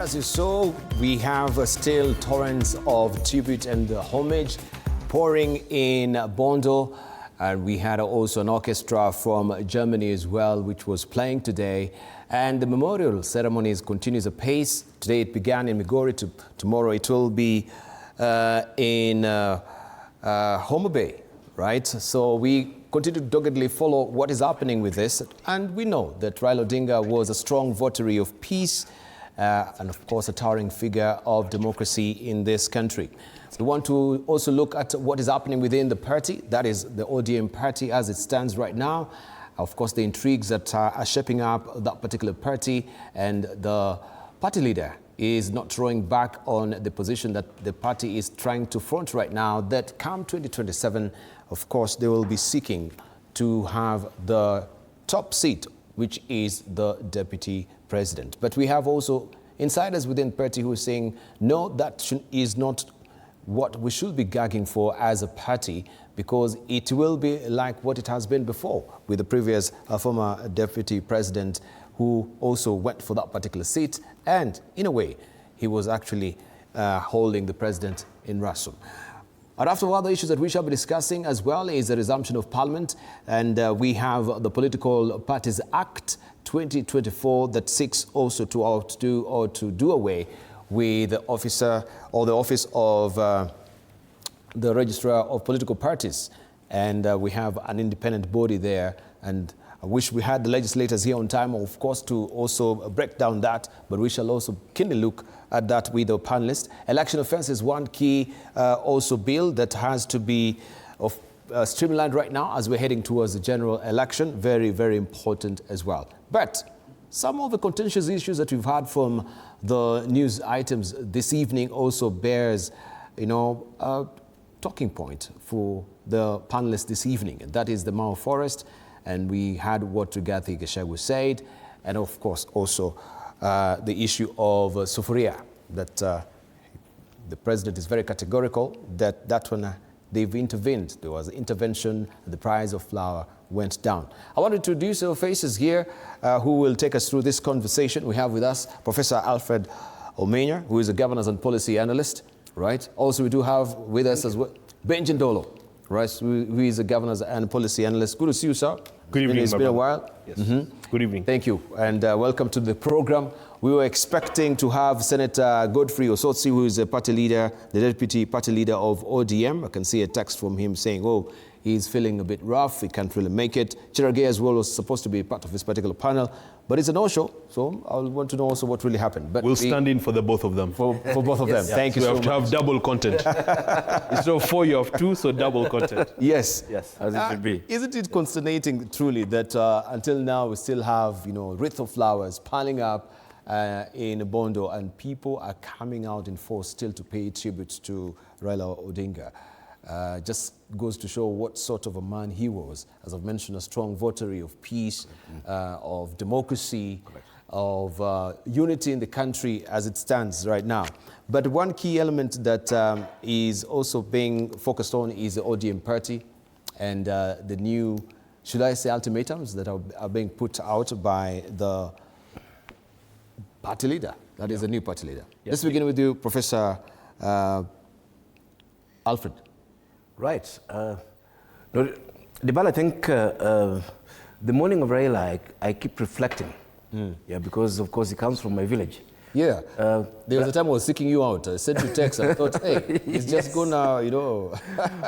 As you saw, we have still torrents of tribute and homage pouring in Bondo. And we had also an orchestra from Germany as well, which was playing today. And the memorial ceremonies continues apace. Today it began in Migori. Tomorrow it will be in Homa Bay, right? So we continue to doggedly follow what is happening with this. And we know that Raila Odinga was a strong votary of peace and of course a towering figure of democracy in this country. We want to also look at what is happening within the party, that is the ODM party as it stands right now. Of course, the intrigues that are shaping up that particular party, and the party leader is not throwing back on the position that the party is trying to front right now, that come 2027, of course, they will be seeking to have the top seat, which is the deputy president. But we have also insiders within the party who are saying, no, that is not what we should be gagging for as a party, because it will be like what it has been before with the previous former deputy president who also went for that particular seat. And in a way, he was actually holding the president in ransom. And after other issues that we shall be discussing as well is the resumption of Parliament, and we have the Political Parties Act 2024 that seeks also to outdo or to do away with the officer or the office of the Registrar of Political Parties. And we have an independent body there, and I wish we had the legislators here on time, of course, to also break down that, but we shall also keenly look at that with the panelists. Election offence is one key also bill that has to be streamlined right now as we're heading towards the general election. Very, very important as well. But some of the contentious issues that we've had from the news items this evening also bears, a talking point for the panelists this evening, and that is the Mao Forest. And we had what Rigathi Gachagua said, and of course also the issue of Sufuria, that the president is very categorical that one they've intervened. There was intervention, the price of flour went down. I want to introduce our faces here who will take us through this conversation. We have with us Professor Alfred Omenya, who is a governance and policy analyst, right? Also, we do have with us as well Benjamin Dolo, right, who is a governance and policy analyst. Good to see you, sir. Good evening. It's been a while. Yes. Good evening. Thank you, and welcome to the program. We were expecting to have Senator Godfrey Osotsi, who is a party leader, the deputy party leader of ODM. I can see a text from him saying, oh, he's feeling a bit rough, he can't really make it. Chiragay as well was supposed to be part of this particular panel, but it's a no-show, so I want to know also what really happened. But we'll stand in for the both of them. For both of them. Yeah. Thank you so much. We have to have double content. Instead of 4, you have 2, so double content. Yes. Yes, as it should be. Isn't it consternating, truly, that until now we still have, wreaths of flowers piling up in Bondo, and people are coming out in force still to pay tribute to Raila Odinga. Just goes to show what sort of a man he was. As I've mentioned, a strong votary of peace, of democracy, of unity in the country as it stands right now. But one key element that is also being focused on is the ODM party and the new, should I say, ultimatums that are being put out by the party leader. That is the new party leader. Yeah. Let's begin with you, Professor Alfred. Right. Dibala, I think the morning of Raila, I keep reflecting. Yeah, because of course he comes from my village. Yeah. There was a time I was seeking you out. I sent you text. I thought, hey, he's just gonna,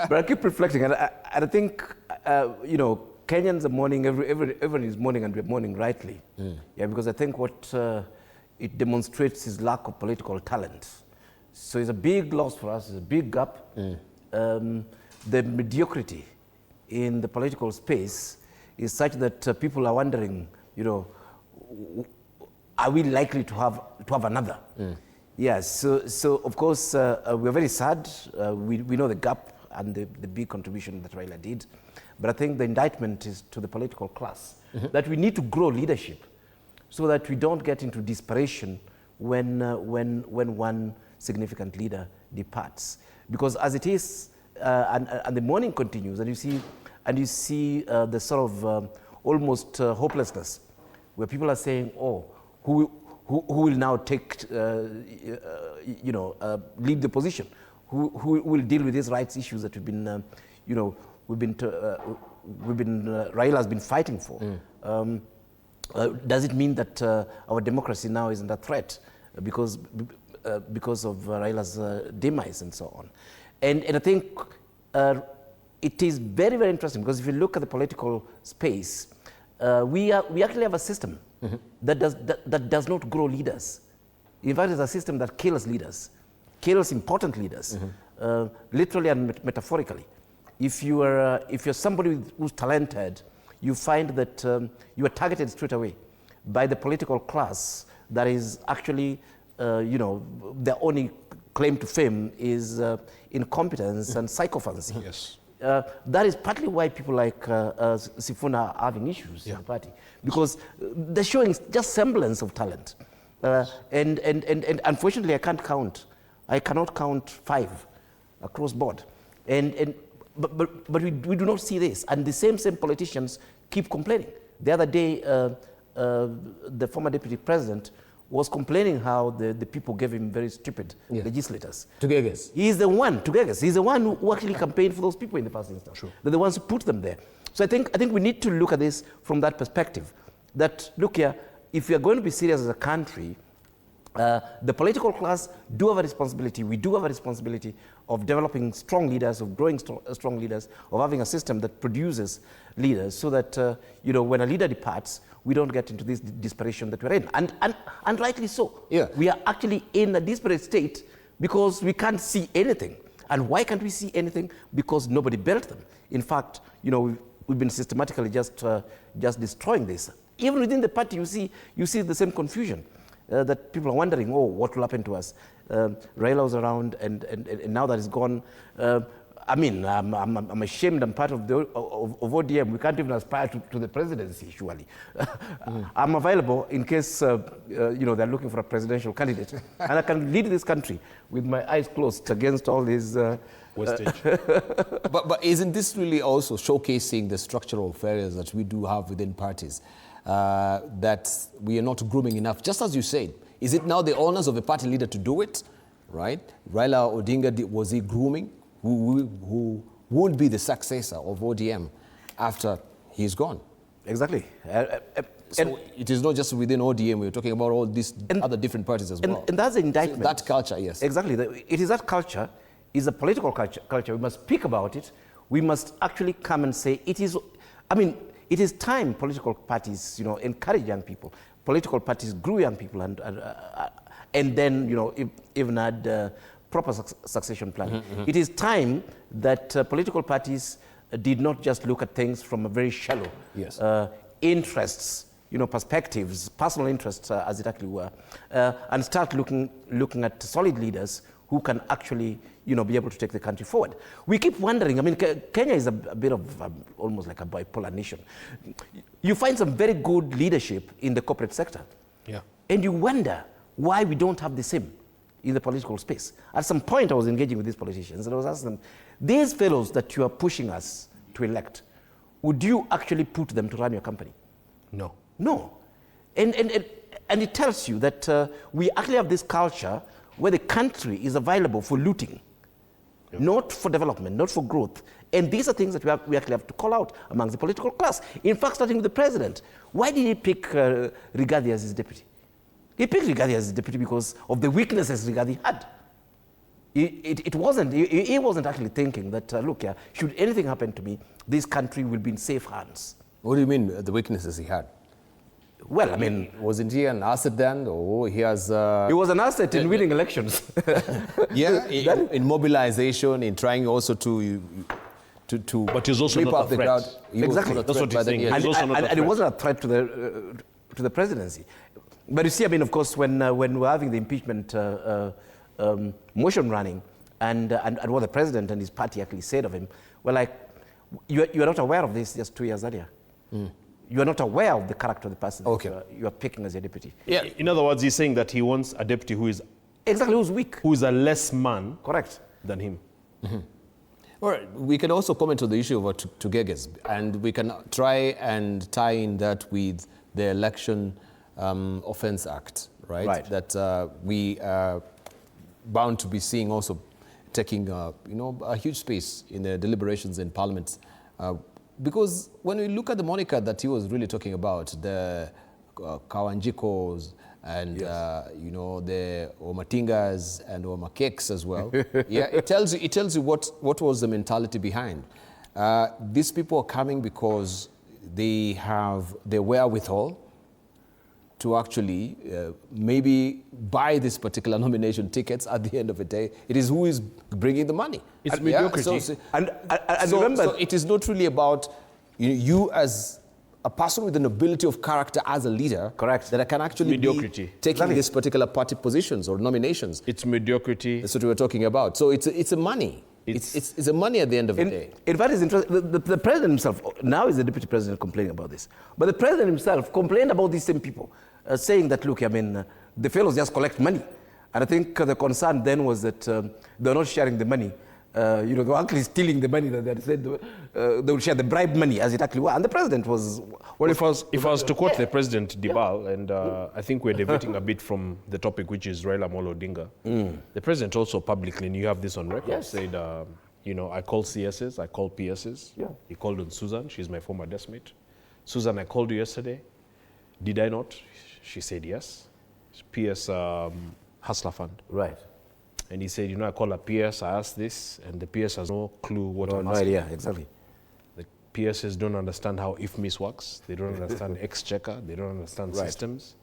But I keep reflecting, and I think, Kenyans are mourning, everyone is mourning, and we're mourning rightly. Yeah, because I think what it demonstrates is lack of political talent. So it's a big loss for us, it's a big gap. The mediocrity in the political space is such that people are wondering, are we likely to have another? Yes, so of course we're very sad. We know the gap and the big contribution that Raila did, but I think the indictment is to the political class that we need to grow leadership so that we don't get into desperation when one significant leader departs. Because as it is, and the mourning continues, and you see the sort of almost hopelessness, where people are saying, oh, who who will now take, lead the position, who will deal with these rights issues that we've been, Raila has been fighting for. Does it mean that our democracy now is under threat because of Raila's demise and so on? And I think it is very, very interesting, because if you look at the political space, we actually have a system that does not grow leaders. In fact, it's a system that kills leaders, kills important leaders, literally and metaphorically. If you're somebody who's talented, you find that you are targeted straight away by the political class that is actually, their only claim to fame is incompetence and psychophancy. Yes. That is partly why people like Sifuna are having issues in the party, because they're showing just semblance of talent. And unfortunately, I cannot count 5 across board. But we do not see this. And the same politicians keep complaining. The other day, the former deputy president was complaining how the people gave him very stupid legislators. Together's. He's the one who actually campaigned for those people in the first instance. Sure. They're the ones who put them there. So I think we need to look at this from that perspective. That, look here, if we are going to be serious as a country, the political class do have a responsibility. We do have a responsibility of developing strong leaders, of growing strong leaders, of having a system that produces leaders, so that when a leader departs, we don't get into this desperation that we're in. And rightly so. Yeah. We are actually in a desperate state because we can't see anything. And why can't we see anything? Because nobody built them. In fact, we've been systematically just destroying this. Even within the party, you see the same confusion. That people are wondering, what will happen to us? Raila was around, and now that he's gone, I'm ashamed I'm part of ODM. We can't even aspire to the presidency, surely. I'm available in case they're looking for a presidential candidate, and I can lead this country with my eyes closed against all these wastage. But isn't this really also showcasing the structural failures that we do have within parties? That we are not grooming enough, just as you said. Is it now the honors of a party leader to do it, right? Raila Odinga, was he grooming? Who would be the successor of ODM after he's gone? Exactly. So it is not just within ODM, we're talking about all these other different parties as well. And that's the indictment. So that culture, yes. Exactly. It is that culture, is a political culture. We must speak about it. We must actually come and say, it is time political parties, encourage young people. Political parties grew young people and then, even had proper succession planning. It is time that political parties did not just look at things from a very shallow interests, perspectives, personal interests, as it actually were, and start looking at solid leaders who can actually, be able to take the country forward. We keep wondering, Kenya is a bit of almost like a bipolar nation. You find some very good leadership in the corporate sector. Yeah. And you wonder why we don't have the same in the political space. At some point, I was engaging with these politicians, and I was asking them, these fellows that you are pushing us to elect, would you actually put them to run your company? No. No. And it tells you that we actually have this culture where the country is available for looting, not for development, not for growth. And these are things that we actually have to call out amongst the political class. In fact, starting with the president. Why did he pick Rigathi as his deputy? He picked Rigathi as his deputy because of the weaknesses Rigathi had. He wasn't actually thinking that, should anything happen to me, this country will be in safe hands. What do you mean, the weaknesses he had? Well, wasn't he an asset then, or he has... he was an asset in winning elections. in mobilization, in trying also to but he's also not a threat. Exactly. That's what he's saying. And it wasn't a threat to the presidency. But you see, of course, when we're having the impeachment motion running, and what the president and his party actually said of him, we're like, you are not aware of this just 2 years earlier. You are not aware of the character of the person that you are picking as your deputy. Yeah. In other words, he's saying that he wants a deputy who is... Exactly, who's weak. Who is a less man... Correct. ...than him. All right, we can also comment on the issue of Tugeges, and we can try and tie in that with the Election Offence Act. right? Right. That we are bound to be seeing also taking, a huge space in the deliberations in Parliament. Because when we look at the moniker that he was really talking about, the Kawanjikos and, the Omatingas and Omakeks as well, yeah, it tells you what was the mentality behind. These people are coming because they have the wherewithal to actually maybe buy this particular nomination tickets at the end of the day. It is who is bringing the money. It's mediocrity. And remember, so it is not really about you as a person with the nobility of character as a leader. Correct. That I can actually Mediocrity. be taking this particular party positions or nominations. It's mediocrity. That's what we were talking about. So it's a money. It's a money at the end of the day. In fact, it's interesting. The president himself, now is the deputy president complaining about this, but the president himself complained about these same people, saying that, look, I mean, the fellows just collect money. And I think the concern then was that they're not sharing the money. They were actually stealing the money that they had said they would share the bribe money as it actually was. And the president was... Well, if I was to quote the president, Dibal, and I think we're deviating a bit from the topic, which is Raila Amolo Odinga. The president also publicly, and you have this on record, said, I call CSs, I call PSs. Yeah. He called on Susan, she's my former deskmate. Susan, I called you yesterday. Did I not? She said yes. PS Hustler Fund. Right. And he said, I call a PS, I asked this, and the PS has no clue what I'm no asking. idea, exactly. The PSs don't understand how IFMIS works. They don't understand exchequer. They don't understand systems.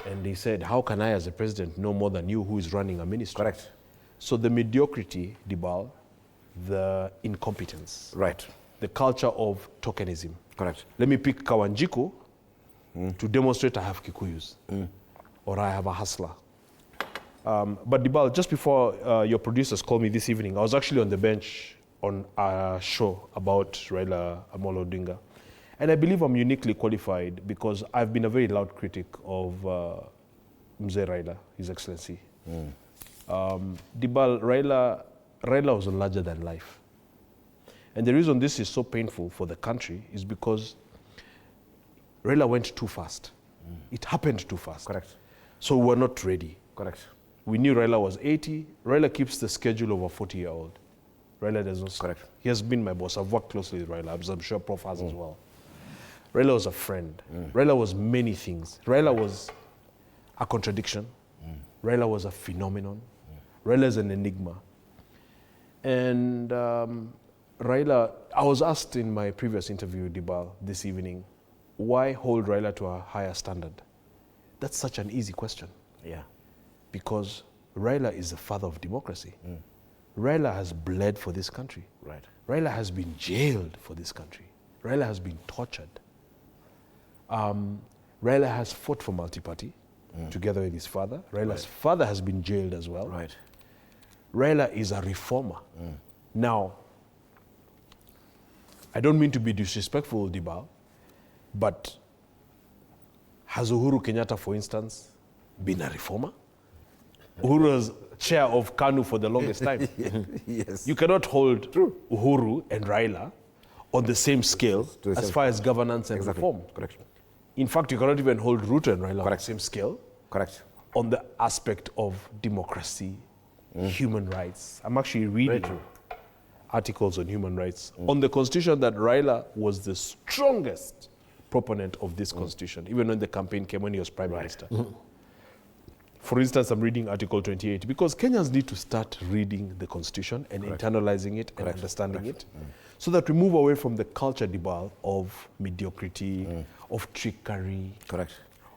And he said, how can I as a president know more than you who is running a ministry? Correct. So the mediocrity, Dibal, the incompetence. Right. The culture of tokenism. Correct. Let me pick Kawanjiko to demonstrate I have Kikuyus or I have a hustler. But Dibal, just before your producers called me this evening, I was actually on the bench on a show about Raila Amolo Odinga. And I believe I'm uniquely qualified because I've been a very loud critic of Mzee Raila, His Excellency. Dibal, Raila was larger than life. And the reason this is so painful for the country is because Raila went too fast. It happened too fast. Correct. So we're not ready. Correct. We knew Raila was 80. Raila keeps the schedule of a 40-year-old. Raila does not. Correct. He has been my boss. I've worked closely with Raila, as I'm sure Prof has as well. Raila was a friend. Raila was many things. Raila was a contradiction. Raila was a phenomenon. Raila is an enigma. And Raila, I was asked in my previous interview, Dibal, this evening, why hold Raila to a higher standard? That's such an easy question. Yeah. Because Raila is the father of democracy. Raila has bled for this country. Right. Raila has been jailed for this country. Raila has been tortured. Raila has fought for multi-party together with his father. Raila's father has been jailed as well. Right. Raila is a reformer. Now, I don't mean to be disrespectful, Dibal, but has Uhuru Kenyatta, for instance, been a reformer? Uhuru was chair of KANU for the longest time. Yes. You cannot hold Uhuru and Raila on the same scale as far as governance and reform. Correct. In fact, you cannot even hold Ruto and Raila on the same scale. Correct. On the aspect of democracy, human rights. I'm actually reading articles on human rights on the constitution that Raila was the strongest proponent of this constitution, even when the campaign came when he was prime minister. For instance, I'm reading Article 28 because Kenyans need to start reading the Constitution and internalizing it and understanding it so that we move away from the culture, Dibal, of mediocrity, of trickery,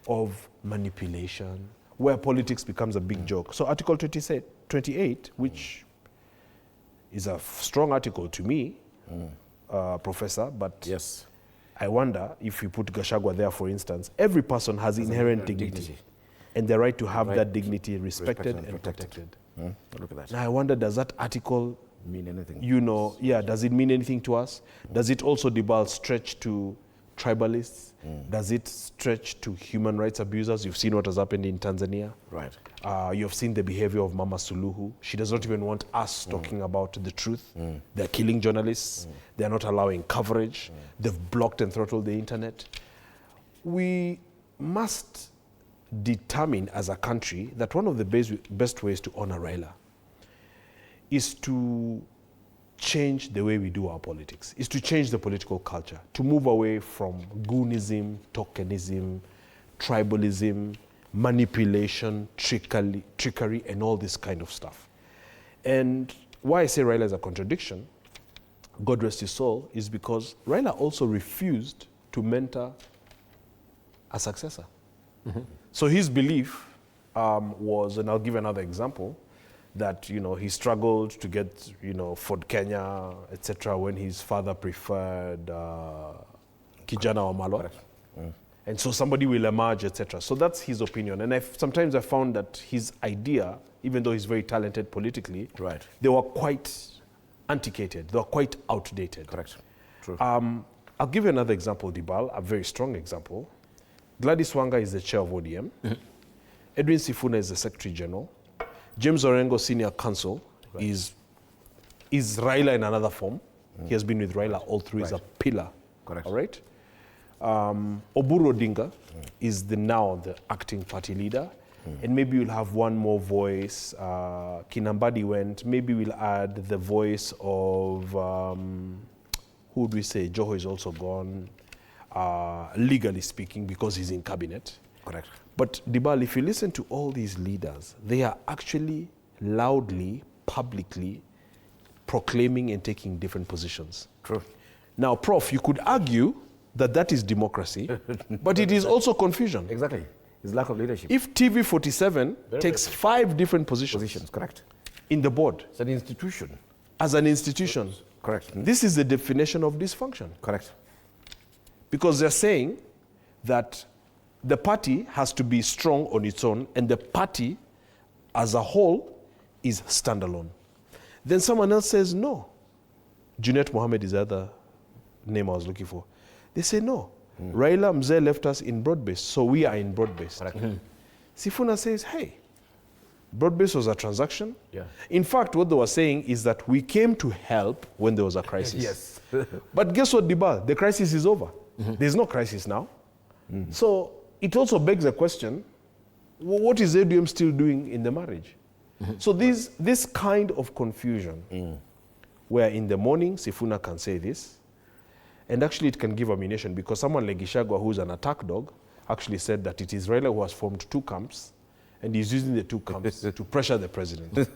of manipulation, where politics becomes a big joke. So Article 28, which is a strong article to me, Professor, but I wonder if you put Gachagua there, for instance, every person has inherent dignity. And the right to have that dignity respected and protected. Look at that. Now I wonder, does that article mean anything? Does it mean anything to us? Does it also, Dibal, stretch to tribalists? Does it stretch to human rights abusers? You've seen what has happened in Tanzania. Right. You've seen the behavior of Mama Suluhu. She does not even want us talking about the truth. They're killing journalists. They're not allowing coverage. They've blocked and throttled the internet. We must determined as a country that one of the best ways to honor Raila is to change the way we do our politics, is to change the political culture, to move away from goonism, tokenism, tribalism, manipulation, trickery, and all this kind of stuff. And why I say Raila is a contradiction, God rest his soul, is because Raila also refused to mentor a successor. So his belief was, and I'll give another example, that he struggled to get Ford Kenya, etc., when his father preferred Kijana Wamalwa. And so somebody will emerge, etc. So that's his opinion. And sometimes I found that his idea, even though he's very talented politically, they were quite antiquated. They were quite outdated. Correct. True. I'll give you another example, Dibal, a very strong example. Gladys Wanga is the chair of ODM. Edwin Sifuna is the Secretary General. James Orengo, Senior Counsel, is Raila in another form. He has been with Raila all through. He's a pillar. Correct. All right? Oburu Odinga is now the acting party leader. And maybe we'll have one more voice. Kinambadi went. Maybe we'll add the voice of, who would we say? Joho is also gone, legally speaking, because he's in cabinet. Correct. But Dibal, if you listen to all these leaders, they are actually loudly, publicly proclaiming and taking different positions. True. Now, Prof, you could argue that that is democracy, but it is also confusion. Exactly. It's lack of leadership. If TV47 takes 5 different positions, correct, in the board, it's an institution. As an institution, correct. This is the definition of dysfunction. Correct. Because they're saying that the party has to be strong on its own, and the party as a whole is standalone. Then someone else says, no. Junet Mohammed is the other name I was looking for. They say, no. Raila Mzee left us in broad-based, so we are in broad-based. Sifuna says, hey, broad-based was a transaction. Yeah. In fact, what they were saying is that we came to help when there was a crisis. Yes. But guess what, Dibal? The crisis is over. There's no crisis now. So it also begs the question, what is ADM still doing in the marriage? So this kind of confusion, where in the morning Sifuna can say this, and actually it can give ammunition, because someone like Gishagwa, who's an attack dog, actually said that it is Raila who has formed 2 camps, and he's using the 2 camps to pressure the president.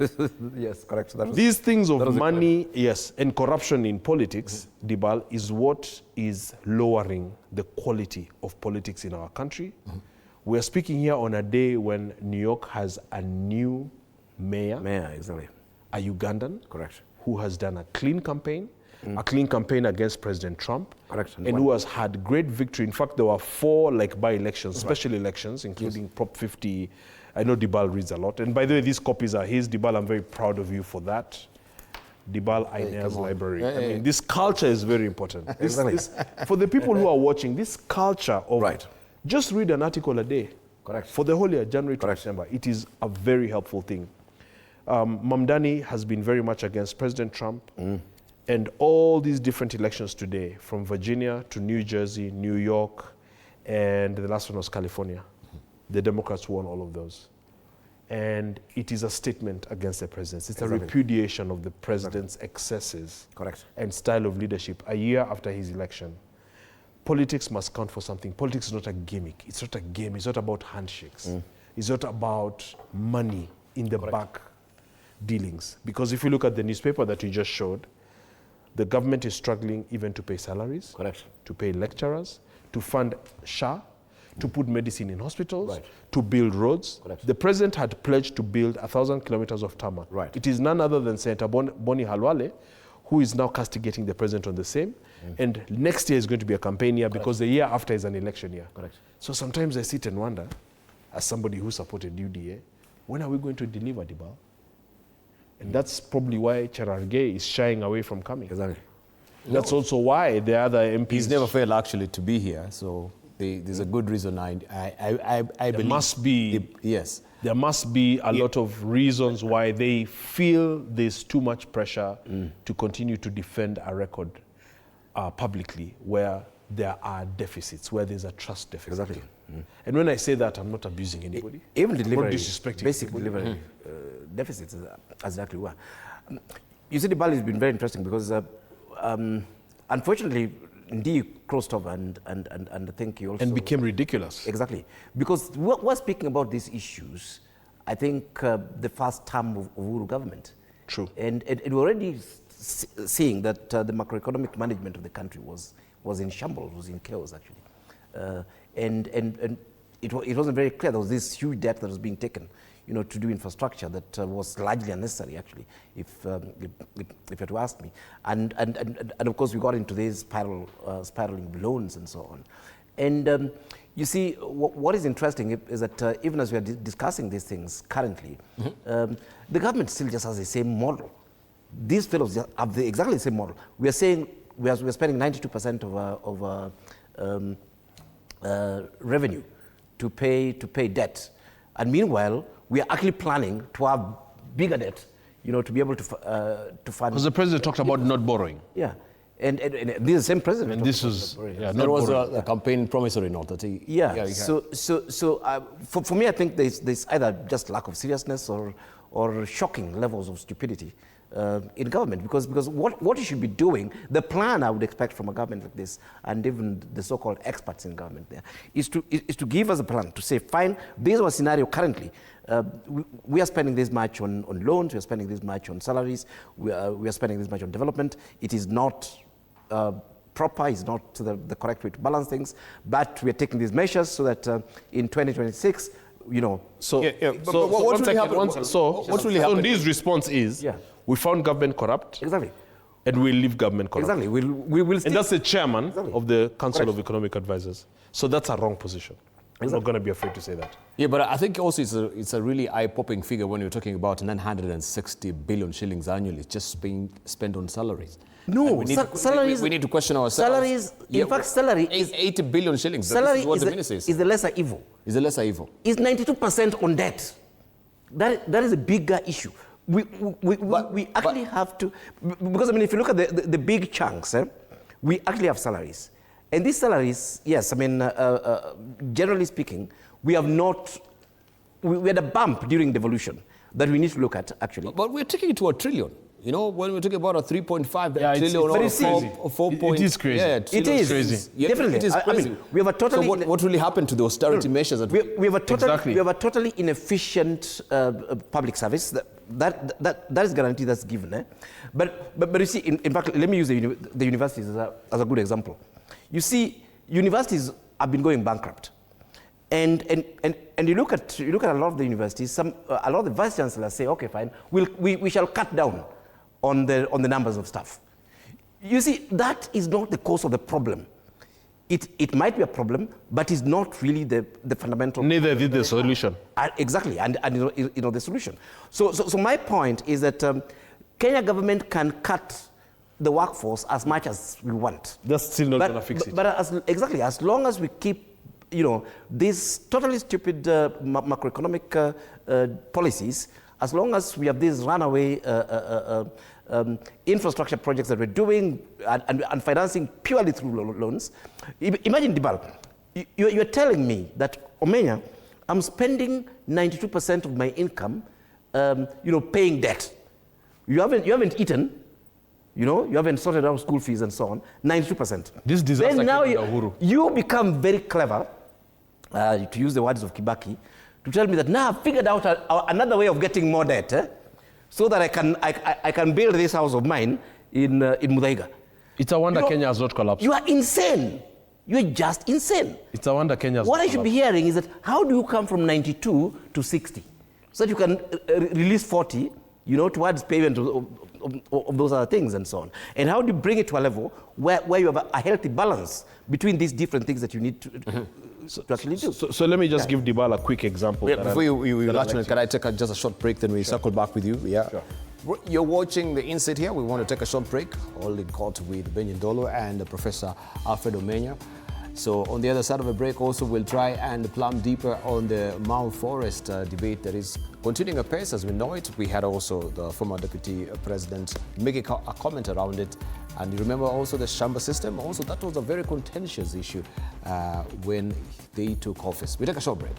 Yes, correct. These things of money, yes, and corruption in politics, Dibal, is what is lowering the quality of politics in our country. We're speaking here on a day when New York has a new mayor. Exactly. A Ugandan. Correct. Who has done a clean campaign. A clean campaign against President Trump. Correct. And who has had great victory. In fact, there were 4 by-elections, special elections, including Prop 50. I know Dibal reads a lot. And by the way, these copies are his. Dibal, I'm very proud of you for that. Dibal Ainel's library. I mean, this culture is very important. For the people who are watching, this culture of just read an article a day. Correct. For the whole year, January to December. It is a very helpful thing. Mamdani has been very much against President Trump. And all these different elections today, from Virginia to New Jersey, New York, and the last one was California. The Democrats won all of those. And it is a statement against the president. It's a repudiation of the president's excesses and style of leadership a year after his election. Politics must count for something. Politics is not a gimmick. It's not a game. It's not about handshakes. It's not about money in the back dealings. Because if you look at the newspaper that you just showed, the government is struggling even to pay salaries, to pay lecturers, to fund SHA, to put medicine in hospitals, to build roads. The president had pledged to build 1,000 kilometers of tarmac. It is none other than Senator Boni Halwale, who is now castigating the president on the same. And next year is going to be a campaign year because the year after is an election year. So sometimes I sit and wonder, as somebody who supported UDA, when are we going to deliver, Dibal? And that's probably why Cherargei is shying away from coming. That's also why the other MPs... He's never failed, actually, to be here. So there's a good reason. I believe... There must be... There must be a lot of reasons why they feel there's too much pressure to continue to defend a record publicly where there are deficits, where there's a trust deficit. And when I say that, I'm not abusing anybody. Even delivery, not disrespecting basic anybody. delivery deficits exactly were. You see, the Bali has been very interesting because, unfortunately, Ndi crossed over and I think he also... And became ridiculous. Exactly. Because we're speaking about these issues, I think, the first term of Uhuru government. True. And we're already seeing that the macroeconomic management of the country was in shambles, was in chaos, actually. And it wasn't very clear. There was this huge debt that was being taken, to do infrastructure that was largely unnecessary, actually, if you had to ask me. And of course, we got into these spiraling loans and so on. And you see, what is interesting is that even as we are discussing these things currently, the government still just has the same model. These fellows have exactly the same model. We are saying we are spending 92% of revenue to pay debt, and meanwhile we are actually planning to have bigger debt, to be able to fund. Because the president talked about not borrowing. Yeah, and this is the same president. And this was there was a campaign promissory note that he. Yeah. So for me, I think there's either just lack of seriousness or shocking levels of stupidity in government, because what you should be doing, the plan I would expect from a government like this, and even the so-called experts in government there, is to give us a plan to say, fine, this is our scenario currently. We are spending this much on loans, we are spending this much on salaries, we are spending this much on development. It is not proper, it's not the correct way to balance things, but we are taking these measures so that in 2026, So what really happened? So this response is, we found government corrupt. Exactly. And we leave government corrupt. Exactly. We will still... And that's the chairman of the Council Correct. of Economic Advisors. So that's a wrong position. I'm not going to be afraid to say that. Yeah, but I think also it's a really eye-popping figure when you're talking about 960 billion shillings annually just being spent on salaries. No, salaries... We need to question ourselves. Salaries, in fact, salary is... 80 billion shillings. Salary is what the minister says. Is the lesser evil. Is the lesser evil. It's 92% on debt. That is a bigger issue. We actually have to... Because, if you look at the big chunks, we actually have salaries. And these salaries, yes, generally speaking, we have not... We had a bump during devolution that we need to look at, actually. But we're taking it to $1 trillion. When we're talking about a 3.5 trillion or 4 It is crazy. Yeah, it is crazy. Yeah, definitely. It is crazy. We have a totally... So what really happened to the austerity measures? That we have a totally inefficient public service. That is guaranteed, that's given. But you see, in fact, let me use the universities as a good example. You see, universities have been going bankrupt. And you look at a lot of the universities, a lot of the vice chancellors say, okay, fine, we shall cut down on the numbers of staff. You see, that is not the cause of the problem. It might be a problem, but it's not really the fundamental. Neither did the solution. Exactly, and the solution. So my point is that Kenya government can cut the workforce as much as we want. That's still not going to fix it. But as long as we keep, these totally stupid macroeconomic policies, as long as we have these runaway infrastructure projects that we're doing and financing purely through loans. Imagine, Dibal, you're telling me that, Omenya, I'm spending 92% of my income, paying debt. You haven't eaten, you haven't sorted out school fees and so on, 92%. This disaster then now Uhuru. you become very clever, to use the words of Kibaki, to tell me that now I've figured out another way of getting more debt, so that I can build this house of mine in Muthaiga. It's a wonder Kenya has not collapsed. You are insane. You're just insane. It's a wonder Kenya has What not I should be hearing is that how do you come from 92 to 60? So that you can release 40, towards payment of those other things and so on. And how do you bring it to a level where you have a healthy balance between these different things that you need to actually do? So let me just give Dibala a quick example. Yeah, before you latch on, can I take just a short break, then we circle back with you? Yeah. Sure. You're watching The Insight here. We want to take a short break, all in court with Benyon Dolo and Professor Alfred Omenya. So on the other side of the break also, we'll try and plumb deeper on the Mount Forest debate that is continuing apace as we know it. We had also the former Deputy President making a comment around it And you remember also the Shamba system? Also, that was a very contentious issue when they took office. We take a short break.